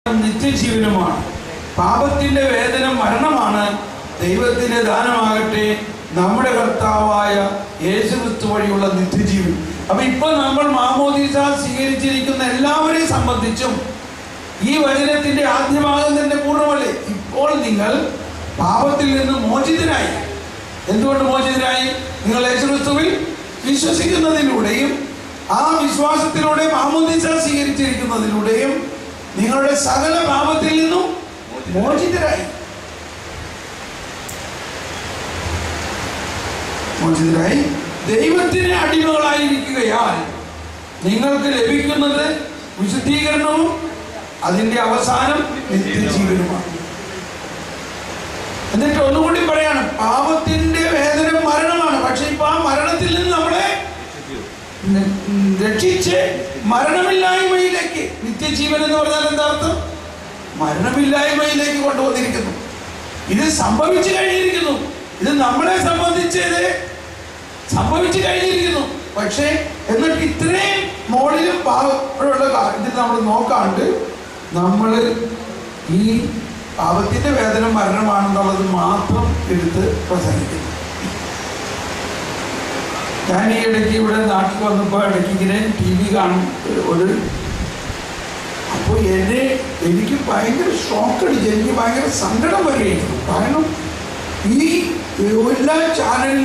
നിത്യജീവനുമാണ്. പാപത്തിന്റെ വേദന മരണമാണ്. ദൈവത്തിന്റെ ദാനമാകട്ടെ നമ്മുടെ കർത്താവായ യേശുക്രിസ്തു വഴിയുള്ള നിത്യജീവൻ. അപ്പൊ ഇപ്പൊ നമ്മൾ മാമോദീസ സ്വീകരിച്ചിരിക്കുന്ന എല്ലാവരെയും സംബന്ധിച്ചും ഈ വചനത്തിന്റെ ആദ്യ ഭാഗം തന്നെ പൂർണ്ണമല്ലേ. ഇപ്പോൾ നിങ്ങൾ പാപത്തിൽ നിന്ന് മോചിതനായി. എന്തുകൊണ്ട് മോചിതനായി? നിങ്ങൾ യേശുക്രിസ്തുവിൽ വിശ്വസിക്കുന്നതിലൂടെയും ആ വിശ്വാസത്തിലൂടെ മാമോദീസ സ്വീകരിച്ചിരിക്കുന്നതിലൂടെയും നിങ്ങളുടെ സകല പാപത്തിൽ നിന്നും മോചിതരായി. ദൈവത്തിന് അടിമകളായിരിക്കുകയാൽ നിങ്ങൾക്ക് ലഭിക്കുന്നത് വിശുദ്ധീകരണവും അതിന്റെ അവസാനം നിത്യജീവനുമാണ്. എന്നിട്ട് ഒന്നുകൂടി പറയാണ്, പാപത്തിന്റെ വേദന മരണമാണ്. പക്ഷെ ഇപ്പൊ ആ മരണത്തിൽ നിന്ന് നമ്മളെ രക്ഷിച്ച് മരണമില്ലായ്മയിലേക്ക്, നിത്യജീവൻ എന്ന് പറഞ്ഞാൽ എന്താ അർത്ഥം? മരണമില്ലായ്മയിലേക്ക് കൊണ്ടുവന്നിരിക്കുന്നു. ഇത് സംഭവിച്ചു കഴിഞ്ഞിരിക്കുന്നു. ഇത് നമ്മളെ സംഭവിച്ചു കഴിഞ്ഞിരിക്കുന്നു. പക്ഷേ എന്നിട്ട് ഇത്രയും മോളിലും പാപമുള്ള ഇത് നമ്മൾ നോക്കാണ്ട് നമ്മൾ ഈ പാപത്തിന്റെ വേദന മരണമാണെന്നുള്ളത് മാത്രം എടുത്ത് പ്രസംഗിക്കുന്നു. ഞാൻ ഈ ഇടയ്ക്ക് ഇവിടെ നാട്ടിൽ വന്നപ്പോൾ ഇടയ്ക്ക് ഇങ്ങനെ TV കാണും അപ്പോൾ എനിക്ക് ഭയങ്കര ഷോക്ക് അടിച്ചു. എനിക്ക് ഭയങ്കര സങ്കടം വരികയായിരുന്നു. കാരണം ഈ എല്ലാ ചാനലിലും